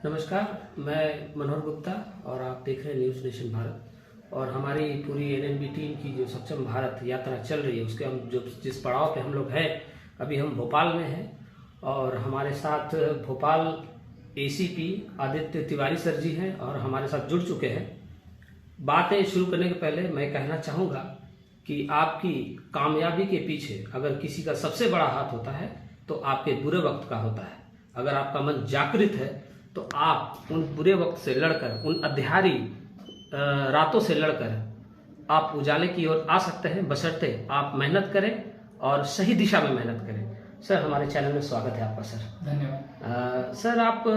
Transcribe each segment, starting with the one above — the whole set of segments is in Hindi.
नमस्कार, मैं मनोहर गुप्ता और आप देख रहे हैं न्यूज़ नेशन भारत। और हमारी पूरी एनएनबी टीम की जो सक्षम भारत यात्रा चल रही है उसके हम जो जिस पड़ाव पे हम लोग हैं, अभी हम भोपाल में हैं और हमारे साथ भोपाल एसीपी आदित्य तिवारी सर जी हैं और हमारे साथ जुड़ चुके हैं। बातें शुरू करने के पहले मैं कहना चाहूँगा कि आपकी कामयाबी के पीछे अगर किसी का सबसे बड़ा हाथ होता है तो आपके बुरे वक्त का होता है। अगर आपका मन जागृत है तो आप उन बुरे वक्त से लड़कर, उन अंधियारी रातों से लड़कर आप उजाले की ओर आ सकते हैं, बशर्ते आप मेहनत करें और सही दिशा में मेहनत करें। सर, हमारे चैनल में स्वागत है आपका। सर धन्यवाद। सर, आप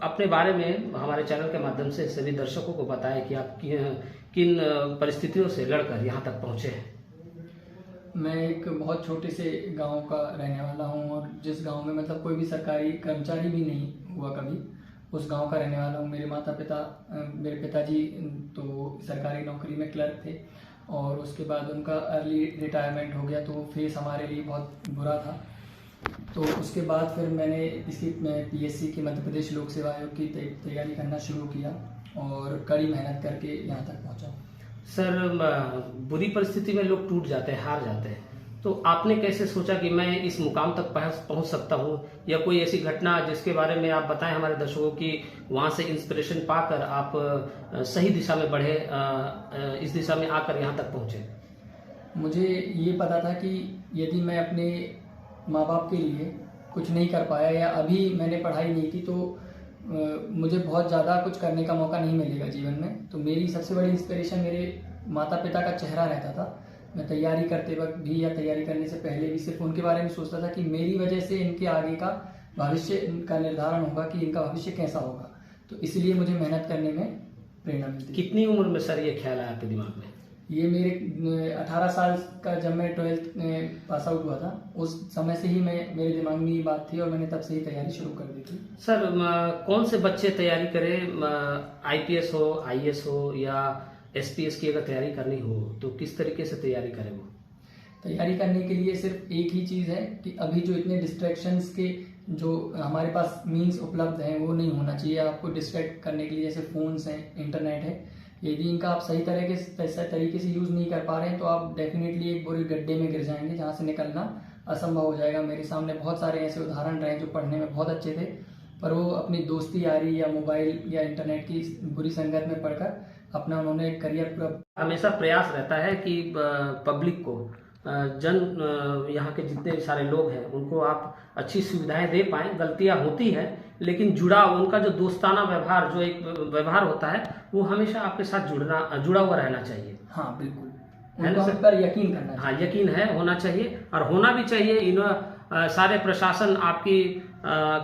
अपने बारे में हमारे चैनल के माध्यम से सभी दर्शकों को बताएं कि आप किन परिस्थितियों से लड़कर यहाँ तक पहुँचे हैं। मैं एक बहुत छोटे से गांव का रहने वाला हूं और जिस गांव में मतलब कोई भी सरकारी कर्मचारी भी नहीं हुआ कभी, उस गांव का रहने वाला हूं। मेरे पिताजी तो सरकारी नौकरी में क्लर्क थे और उसके बाद उनका अर्ली रिटायरमेंट हो गया, तो फेस हमारे लिए बहुत बुरा था। तो उसके बाद फिर मैं पीएससी की मध्य प्रदेश लोक सेवा आयोग की तैयारी करना शुरू किया और कड़ी मेहनत करके यहाँ तक पहुँचा। सर, बुरी परिस्थिति में लोग टूट जाते हैं, हार जाते हैं, तो आपने कैसे सोचा कि मैं इस मुकाम तक पहुंच सकता हूं, या कोई ऐसी घटना जिसके बारे में आप बताएं हमारे दर्शकों की वहां से इंस्पिरेशन पाकर आप सही दिशा में बढ़े, इस दिशा में आकर यहां तक पहुंचे। मुझे ये पता था कि यदि मैं अपने माँ बाप के लिए कुछ नहीं कर पाया या अभी मैंने पढ़ाई नहीं की तो मुझे बहुत ज़्यादा कुछ करने का मौका नहीं मिलेगा जीवन में। तो मेरी सबसे बड़ी इंस्पिरेशन मेरे माता पिता का चेहरा रहता था। मैं तैयारी करते वक्त भी या तैयारी करने से पहले भी सिर्फ उनके बारे में सोचता था कि मेरी वजह से इनके आगे का भविष्य का निर्धारण होगा, कि इनका भविष्य कैसा होगा। तो इसलिए मुझे मेहनत करने में प्रेरणा मिलती। कितनी उम्र में सर ये ख्याल आया आपके दिमाग में? ये मेरे 18 साल का, जब मैं 12th में पास आउट हुआ था, उस समय से ही मेरे दिमाग में ये बात थी और मैंने तब से ही तैयारी शुरू कर दी थी। सर, कौन से बच्चे तैयारी करें, आईपीएस हो, आईएएस हो या एसपीएस की अगर तैयारी करनी हो तो किस तरीके से तैयारी करें? वो तैयारी करने के लिए सिर्फ एक ही चीज़ है कि अभी जो इतने डिस्ट्रैक्शंस के जो हमारे पास मीन्स उपलब्ध हैं वो नहीं होना चाहिए। आपको डिस्ट्रैक्ट करने के लिए जैसे फ़ोन्स हैं, इंटरनेट है, यदि इनका आप सही तरीके से यूज़ नहीं कर पा रहे हैं तो आप डेफिनेटली एक बुरे गड्ढे में गिर जाएंगे जहाँ से निकलना असंभव हो जाएगा। मेरे सामने बहुत सारे ऐसे उदाहरण रहे जो पढ़ने में बहुत अच्छे थे, पर वो अपनी दोस्ती यारी या मोबाइल या इंटरनेट की बुरी संगत में पढ़कर अपना उन्होंने करियर पूरा। हमेशा प्रयास रहता है कि पब्लिक को, यहाँ के जितने सारे लोग हैं उनको आप अच्छी सुविधाएं दे पाएं। गलतियां होती हैं लेकिन उनका जो दोस्ताना व्यवहार, जो एक व्यवहार होता है, वो हमेशा आपके साथ जुड़ा हुआ रहना चाहिए। हाँ बिल्कुल, उनको हम पर यकीन करना चाहिए। हाँ, यकीन होना चाहिए और होना भी चाहिए। इन सारे प्रशासन आपकी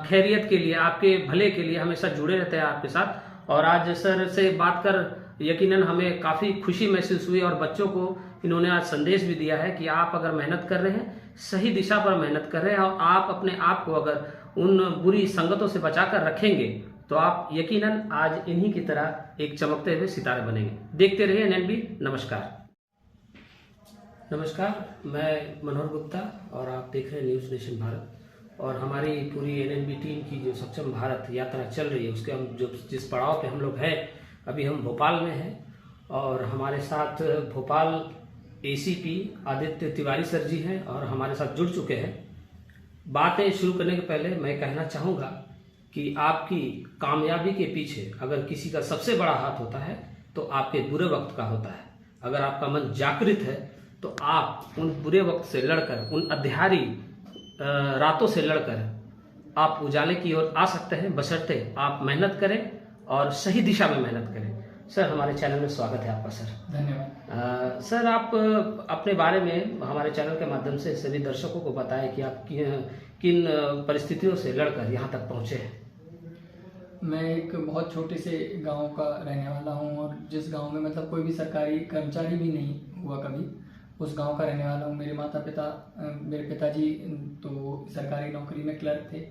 खैरियत के लिए, आपके भले के लिए हमेशा जुड़े रहते हैं आपके साथ। और आज सर से बात कर यकीनन हमें काफ़ी खुशी महसूस हुई और बच्चों को इन्होंने आज संदेश भी दिया है कि आप अगर मेहनत कर रहे हैं, सही दिशा पर मेहनत कर रहे हैं और आप अपने आप को अगर उन बुरी संगतों से बचाकर रखेंगे तो आप यकीनन आज इन्हीं की तरह एक चमकते हुए सितारे बनेंगे। देखते रहिए एनएनबी। नमस्कार। नमस्कार, मैं मनोहर गुप्ता और आप देख रहे हैं न्यूज़ नेशन भारत। और हमारी पूरी एनएनबी टीम की जो सक्षम भारत यात्रा चल रही है उसके हम जो जिस पड़ाव पे हम लोग हैं, अभी हम भोपाल में हैं और हमारे साथ भोपाल एसीपी आदित्य तिवारी सर जी हैं और हमारे साथ जुड़ चुके हैं। बातें शुरू करने के पहले मैं कहना चाहूँगा कि आपकी कामयाबी के पीछे अगर किसी का सबसे बड़ा हाथ होता है तो आपके बुरे वक्त का होता है। अगर आपका मन जागृत है तो आप उन बुरे वक्त से लड़कर, उन अंधियारी रातों से लड़कर आप उजाले की ओर आ सकते हैं, बशर्ते आप मेहनत करें और सही दिशा में मेहनत करें। सर, हमारे चैनल में स्वागत है आपका। सर धन्यवाद। सर, आप अपने बारे में हमारे चैनल के माध्यम से सभी दर्शकों को बताएं कि आप किन परिस्थितियों से लड़कर यहाँ तक पहुँचे हैं। मैं एक बहुत छोटे से गांव का रहने वाला हूं और जिस गांव में मतलब कोई भी सरकारी कर्मचारी भी नहीं हुआ कभी, उस गांव का रहने वाला हूं। मेरे पिताजी तो सरकारी नौकरी में क्लर्क थे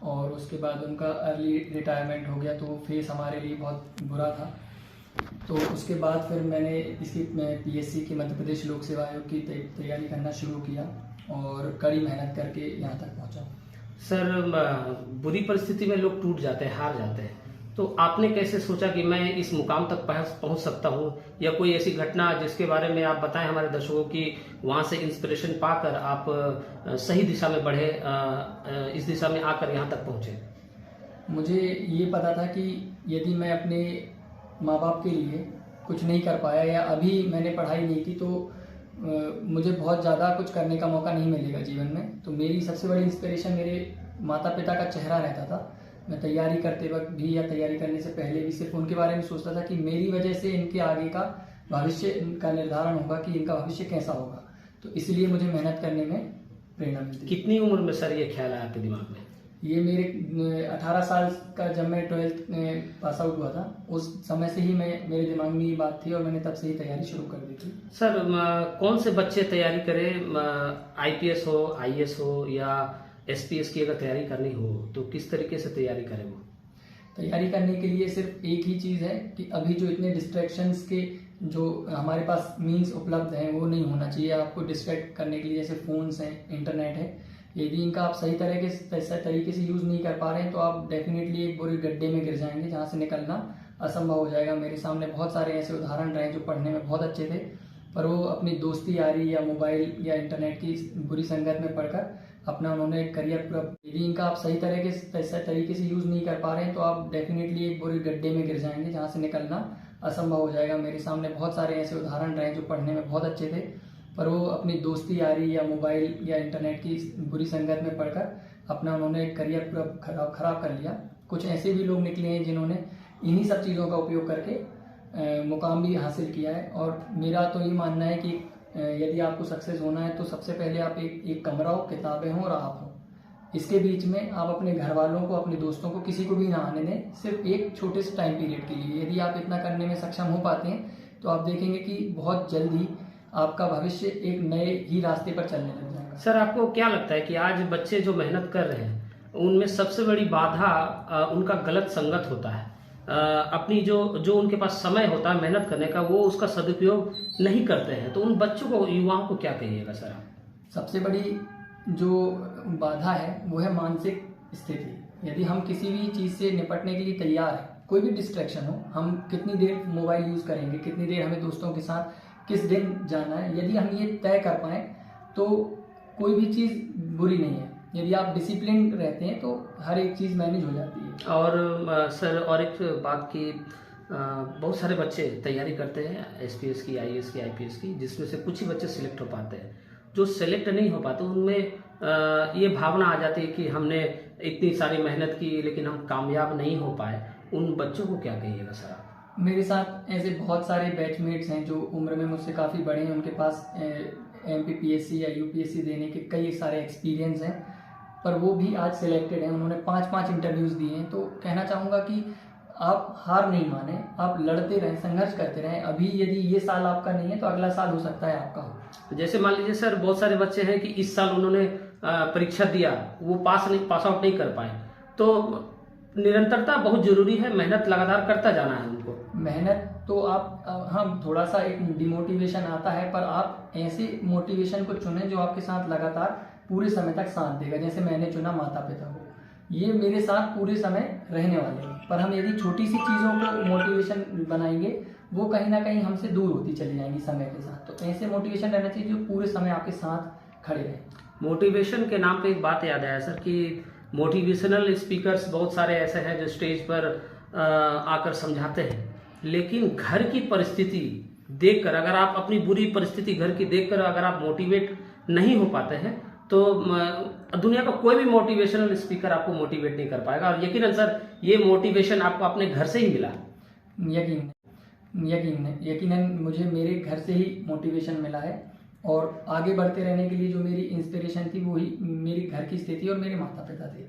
और उसके बाद उनका अर्ली रिटायरमेंट हो गया, तो वो फेस हमारे लिए बहुत बुरा था। तो उसके बाद फिर मैं पीएससी की मध्य प्रदेश लोक सेवा आयोग की तैयारी करना शुरू किया और कड़ी मेहनत करके यहाँ तक पहुँचा। सर, बुरी परिस्थिति में लोग टूट जाते हैं, हार जाते हैं, तो आपने कैसे सोचा कि मैं इस मुकाम तक पहुंच सकता हूं, या कोई ऐसी घटना जिसके बारे में आप बताएं हमारे दर्शकों की, वहां से इंस्पिरेशन पाकर आप सही दिशा में बढ़े, इस दिशा में आकर यहां तक पहुंचे? मुझे ये पता था कि यदि मैं अपने माँ बाप के लिए कुछ नहीं कर पाया या अभी मैंने पढ़ाई नहीं की तो मुझे बहुत ज़्यादा कुछ करने का मौका नहीं मिलेगा जीवन में। तो मेरी सबसे बड़ी इंस्पिरेशन मेरे माता पिता का चेहरा रहता था। मैं तैयारी करते वक्त भी या तैयारी करने से पहले भी सिर्फ उनके बारे में सोचता था कि मेरी वजह से इनके आगे का भविष्य का निर्धारण होगा, कि इनका भविष्य कैसा होगा। तो इसलिए मुझे मेहनत करने में प्रेरणा मिलती है। कितनी उम्र में सर ये ख्याल आया आपके दिमाग में? ये मेरे 18 साल का जब मैं 12th पास आउट हुआ था, उस समय से ही मेरे दिमाग में ये बात थी और मैंने तब से ही तैयारी शुरू कर दी थी। सर कौन से बच्चे तैयारी करें, आईपीएस हो, आईएएस हो या एसपीएस की अगर तैयारी करनी हो तो किस तरीके से तैयारी करें? वो तैयारी करने के लिए सिर्फ एक ही चीज़ है कि अभी जो इतने डिस्ट्रैक्शंस के जो हमारे पास मीन्स उपलब्ध हैं वो नहीं होना चाहिए आपको डिस्ट्रैक्ट करने के लिए। जैसे फ़ोन्स हैं, इंटरनेट है, यदि इनका आप सही तरीके से यूज़ नहीं कर पा रहे हैं तो आप डेफिनेटली एक बुरे गड्ढे में गिर जाएंगे जहाँ से निकलना असंभव हो जाएगा। मेरे सामने बहुत सारे ऐसे उदाहरण रहे जो पढ़ने में बहुत अच्छे थे, पर वो अपनी दोस्ती यारी या मोबाइल या इंटरनेट की बुरी संगत में पढ़कर अपना उन्होंने करियर पूरा। यदि इनका आप सही तरीके से यूज़ नहीं कर पा रहे हैं तो आप डेफिनेटली एक बुरे गड्ढे में गिर जाएंगे जहाँ से निकलना असंभव हो जाएगा। मेरे सामने बहुत सारे ऐसे उदाहरण रहे जो पढ़ने में बहुत अच्छे थे, पर वो अपनी दोस्ती यारी या मोबाइल या इंटरनेट की बुरी संगत में पढ़कर अपना उन्होंने करियर पूरा खराब कर लिया। कुछ ऐसे भी लोग निकले हैं जिन्होंने इन्हीं सब चीज़ों का उपयोग करके मुकाम भी हासिल किया है। और मेरा तो ये मानना है कि यदि आपको सक्सेस होना है तो सबसे पहले आप एक कमरा हो, किताबें हों और आप हो। इसके बीच में आप अपने घर वालों को, अपने दोस्तों को, किसी को भी ना आने दें, सिर्फ एक छोटे से टाइम पीरियड के लिए। यदि आप इतना करने में सक्षम हो पाते हैं तो आप देखेंगे कि बहुत जल्दी आपका भविष्य एक नए ही रास्ते पर चलने लग जाएगा। सर आपको क्या लगता है कि आज बच्चे जो मेहनत कर रहे हैं उनमें सबसे बड़ी बाधा उनका गलत संगत होता है? अपनी जो उनके पास समय होता है मेहनत करने का वो उसका सदुपयोग नहीं करते हैं, तो उन बच्चों को, युवाओं को क्या कहिएगा सर आप? सबसे बड़ी जो बाधा है वो है मानसिक स्थिति। यदि हम किसी भी चीज़ से निपटने के लिए तैयार हैं, कोई भी डिस्ट्रैक्शन हो, हम कितनी देर मोबाइल यूज़ करेंगे, कितनी देर हमें दोस्तों के साथ किस दिन जाना है, यदि हम ये तय कर पाएँ तो कोई भी चीज़ बुरी नहीं है। यदि आप डिसिप्लिन रहते हैं तो हर एक चीज़ मैनेज हो जाती है। और सर और एक बात की, बहुत सारे बच्चे तैयारी करते हैं एसपीएस की, आईएएस की, आईपीएस की, जिसमें से कुछ ही बच्चे सिलेक्ट हो पाते हैं। जो सिलेक्ट नहीं हो पाते उनमें ये भावना आ जाती है कि हमने इतनी सारी मेहनत की लेकिन हम कामयाब नहीं हो पाए। उन बच्चों को क्या कहिएगा सर आप? मेरे साथ ऐसे बहुत सारे बैचमेट्स हैं जो उम्र में मुझसे काफ़ी बड़े हैं, उनके पास एमपीपीएससी या यूपीएससी देने के कई सारे एक्सपीरियंस हैं, पर वो भी आज सिलेक्टेड हैं। उन्होंने 5-5 इंटरव्यूज़ दिए हैं। तो कहना चाहूँगा कि आप हार नहीं माने, आप लड़ते रहें, संघर्ष करते रहें। अभी यदि ये साल आपका नहीं है तो अगला साल हो सकता है आपका हो। जैसे मान लीजिए सर, बहुत सारे बच्चे हैं कि इस साल उन्होंने परीक्षा दिया, वो पास आउट नहीं कर पाए, तो निरंतरता बहुत जरूरी है, मेहनत लगातार करता जाना है उनको। मेहनत तो आप, हाँ, थोड़ा सा एक डिमोटिवेशन आता है, पर आप ऐसे मोटिवेशन को चुनें जो आपके साथ लगातार पूरे समय तक साथ देगा। जैसे मैंने चुना माता पिता को, ये मेरे साथ पूरे समय रहने वाले हैं, पर हम यदि छोटी सी चीज़ों को मोटिवेशन बनाएंगे वो कहीं ना कहीं हमसे दूर होती चली जाएंगी समय के साथ। तो ऐसे मोटिवेशन रहना चाहिए जो पूरे समय आपके साथ खड़े रहें। मोटिवेशन के नाम पे एक बात याद आया सर कि मोटिवेशनल स्पीकर्स बहुत सारे ऐसे हैं जो स्टेज पर आकर समझाते हैं, लेकिन घर की परिस्थिति देखकर, अगर आप अपनी बुरी परिस्थिति घर की देखकर अगर आप मोटिवेट नहीं हो पाते हैं तो दुनिया का कोई भी मोटिवेशनल स्पीकर आपको मोटिवेट नहीं कर पाएगा। और यकीनन सर ये मोटिवेशन आपको अपने घर से ही मिला। यकीनन मुझे मेरे घर से ही मोटिवेशन मिला है, और आगे बढ़ते रहने के लिए जो मेरी इंस्पिरेशन थी वो ही मेरी घर की स्थिति और मेरे माता पिता थे।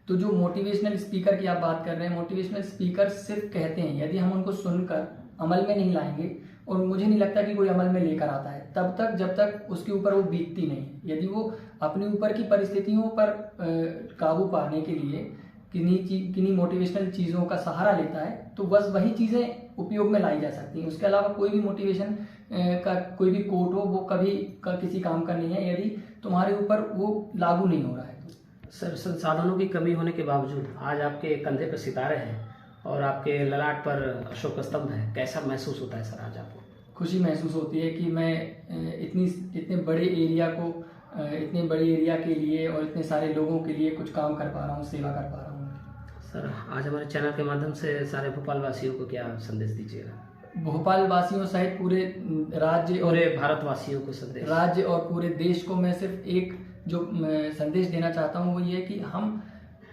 तो जो मोटिवेशनल स्पीकर की आप बात कर रहे हैं, मोटिवेशनल स्पीकर सिर्फ कहते हैं, यदि हम उनको सुनकर अमल में नहीं लाएंगे, और मुझे नहीं लगता कि कोई अमल में लेकर आता है तब तक जब तक उसके ऊपर वो बीतती नहीं। यदि वो अपने ऊपर की परिस्थितियों पर काबू पाने के लिए किन्हीं मोटिवेशनल चीज़ों का सहारा लेता है तो बस वही चीज़ें उपयोग में लाई जा सकती हैं। उसके अलावा कोई भी मोटिवेशन का कोई भी कोट हो वो कभी किसी काम का नहीं है यदि तुम्हारे ऊपर वो लागू नहीं हो रहा है तो। सर संसाधनों की कमी होने के बावजूद आज आपके कंधे पर सितारे हैं, और आपके ललाट पर अशोक स्तंभ है, कैसा महसूस होता है सर आज आपको? खुशी महसूस होती है कि मैं इतने बड़े एरिया को इतने बड़े एरिया के लिए और इतने सारे लोगों के लिए कुछ काम कर पा रहा हूँ, सेवा कर पा रहा हूँ। सर आज हमारे चैनल के माध्यम से सारे भोपाल वासियों को क्या संदेश दीजिएगा? भोपाल वासियों सहित पूरे राज्य और पूरे भारतवासियों को संदेश, राज्य और पूरे देश को मैं सिर्फ एक जो संदेश देना चाहता हूँ वो ये है कि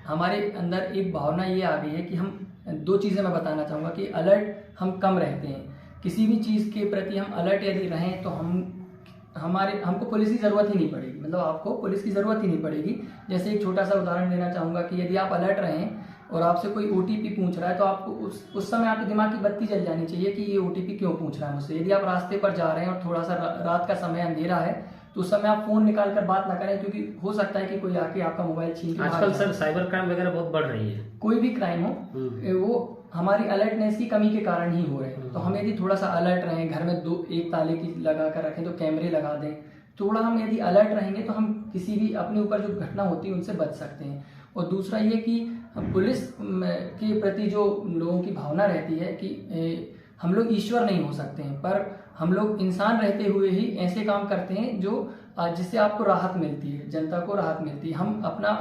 हमारे अंदर एक भावना ये आ गई है कि हम दो चीज़ें मैं बताना चाहूँगा कि अलर्ट हम कम रहते हैं। किसी भी चीज़ के प्रति हम अलर्ट यदि रहें तो हमको पुलिस की ज़रूरत ही नहीं पड़ेगी, मतलब आपको पुलिस की ज़रूरत ही नहीं पड़ेगी। जैसे एक छोटा सा उदाहरण देना चाहूँगा कि यदि आप अलर्ट रहें और आपसे कोई OTP पूछ रहा है तो आपको उस समय आपके दिमाग की बत्ती जल जानी चाहिए कि ये OTP क्यों पूछ रहा है मुझसे। यदि आप रास्ते पर जा रहे हैं और थोड़ा सा रात का समय अंधेरा है तो उस समय आप फोन निकाल कर बात ना करें, क्योंकि हो सकता है कि कोई आके आपका मोबाइल छीन के आजकल सर साइबर क्राइम वगैरह बहुत बढ़ रही है। कोई भी क्राइम हो वो हमारी अलर्टनेस की कमी के कारण ही हो रहे हैं। तो हम यदि थोड़ा सा अलर्ट रहें, घर में एक ताले की लगा कर रखें तो कैमरे लगा दें, थोड़ा हम यदि अलर्ट रहेंगे तो हम किसी भी अपने ऊपर जो घटना होती है उनसे बच सकते हैं। और दूसरा ये कि हम पुलिस के प्रति जो लोगों की भावना रहती है कि हम लोग ईश्वर नहीं हो सकते हैं, पर हम लोग इंसान रहते हुए ही ऐसे काम करते हैं जिससे आपको राहत मिलती है, जनता को राहत मिलती है। हम अपना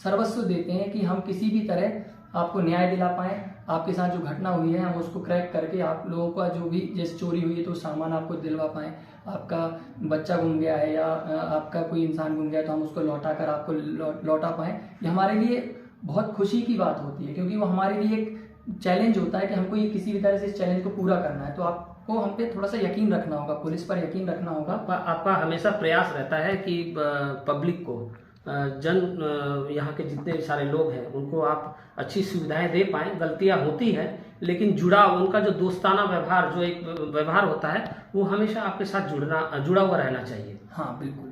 सर्वस्व देते हैं कि हम किसी भी तरह आपको न्याय दिला पाएं। आपके साथ जो घटना हुई है हम उसको क्रैक करके आप लोगों का जो भी जैसे चोरी हुई है तो सामान आपको दिलवा पाएं। आपका बच्चा गुम गया है या आपका कोई इंसान गुम गया तो हम उसको लौटा कर आपको लौटा पाएं। ये हमारे लिए बहुत खुशी की बात होती है, क्योंकि वो हमारे लिए एक चैलेंज होता है कि हमको ये किसी भी तरह से इस चैलेंज को पूरा करना है। तो आपको हम पे थोड़ा सा यकीन रखना होगा, पुलिस पर यकीन रखना होगा। आपका हमेशा प्रयास रहता है कि पब्लिक को यहाँ के जितने भी सारे लोग हैं उनको आप अच्छी सुविधाएं दे पाएं। गलतियां होती हैं लेकिन उनका जो दोस्ताना व्यवहार, जो एक व्यवहार होता है वो हमेशा आपके साथ जुड़ा हुआ रहना चाहिए। हाँ बिल्कुल।